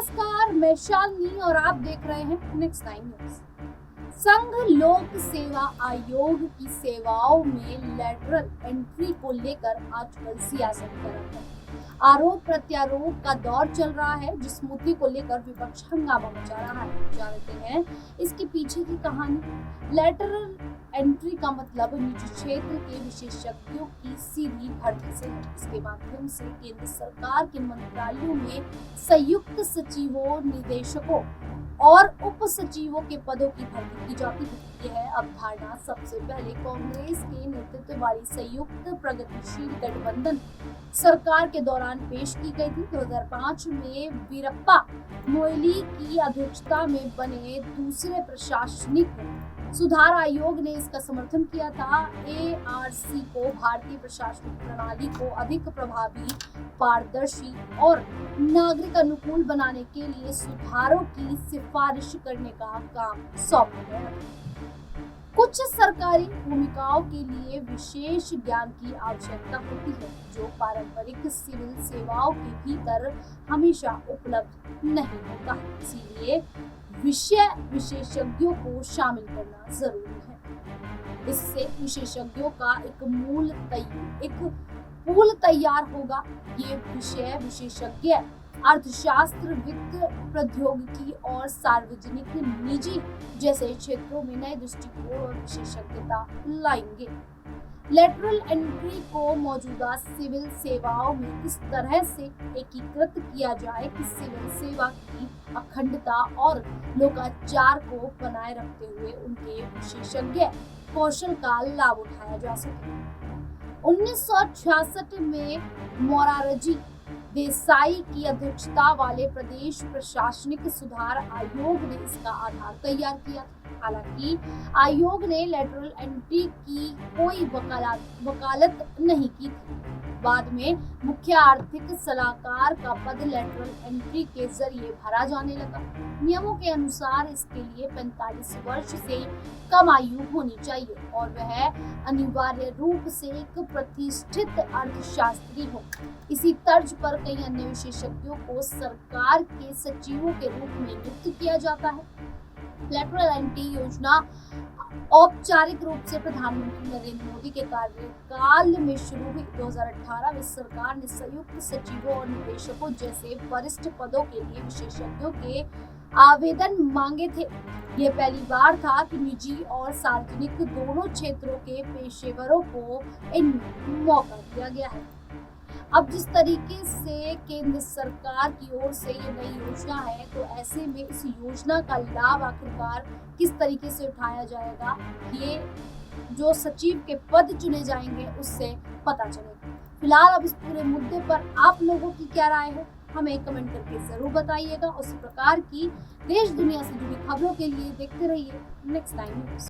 नमस्कार, मैं शालिनी और आप देख रहे हैं नेक्स्ट 9 न्यूज। संघ लोक सेवा आयोग की सेवाओं में लेटरल एंट्री को लेकर आजकल सियासत गर्म है। आरोप प्रत्यारोप का दौर चल रहा है, जिस मुद्दे को लेकर विपक्ष हंगामा मचा रहा है। जानते हैं इसके पीछे की कहानी। लेटरल एंट्री का मतलब निजी क्षेत्र के विशेषज्ञों की सीधी भर्ती से है। इसके माध्यम से केंद्र सरकार के मंत्रालयों में संयुक्त सचिवों, निदेशकों और उप सचिवों के पदों की भर्ती की जाती है। यह अवधारणा सबसे पहले कांग्रेस के नेतृत्व वाली संयुक्त प्रगतिशील गठबंधन सरकार के दौरान पेश की गई थी। 2005 में वीरप्पा मोइली की अध्यक्षता में बने दूसरे प्रशासनिक सुधार आयोग ने इसका समर्थन किया था। एआरसी को भारतीय प्रशासनिक प्रणाली को अधिक प्रभावी, पारदर्शी और नागरिक अनुकूल बनाने के लिए सुधारों की सिफारिश करने का काम सौंपा गया। कुछ सरकारी भूमिकाओं के लिए विशेष ज्ञान की आवश्यकता होती है, जो पारंपरिक सिविल सेवाओं के भीतर हमेशा उपलब्ध नहीं होता। इसीलिए विषय विशेषज्ञों को शामिल करना जरूरी है। इससे विशेषज्ञों का एक पूल तैयार होगा। ये विषय विशेषज्ञ अर्थशास्त्र, वित्त, प्रौद्योगिकी और सार्वजनिक निजी जैसे क्षेत्रों में नए दृष्टिकोण और विशेषज्ञता लाएंगे। लेटरल एंट्री को मौजूदा सिविल सेवाओं में इस तरह से एकीकृत किया जाए कि सिविल सेवा की अखंडता और लोकाचार को बनाए रखते हुए उनके विशेषज्ञ कौशल का लाभ उठाया जा सके। 1966 में मोरारजी देसाई की अध्यक्षता वाले प्रदेश प्रशासनिक सुधार आयोग ने इसका आधार तैयार किया। हालांकि आयोग ने लेटरल एंट्री की कोई वकालत नहीं की थी। बाद में मुख्य आर्थिक सलाहकार का पद लेटरल एंट्री के जरिए भरा जाने लगा। नियमों के अनुसार इसके लिए 45 वर्ष से कम आयु होनी चाहिए और वह अनिवार्य रूप से एक प्रतिष्ठित अर्थशास्त्री हो। इसी तर्ज पर कई अन्य विशेषज्ञों को सरकार के सचिवों के रूप में नियुक्त किया जाता है। लेटरल एंट्री योजना औपचारिक रूप से प्रधानमंत्री नरेंद्र मोदी के कार्यकाल में शुरू हुई। 2018 में सरकार ने संयुक्त सचिवों और निदेशकों जैसे वरिष्ठ पदों के लिए विशेषज्ञों के आवेदन मांगे थे। यह पहली बार था कि निजी और सार्वजनिक दोनों क्षेत्रों के पेशेवरों को इनमें मौका दिया गया है। अब जिस तरीके से केंद्र सरकार की ओर से ये नई योजना है, तो ऐसे में इस योजना का लाभ आखिरकार किस तरीके से उठाया जाएगा, ये जो सचिव के पद चुने जाएंगे उससे पता चलेगा। फिलहाल अब इस पूरे मुद्दे पर आप लोगों की क्या राय है, हमें कमेंट करके जरूर बताइएगा। उसी प्रकार की देश दुनिया से जुड़ी खबरों के लिए देखते रहिए नेक्स्ट 9 न्यूज।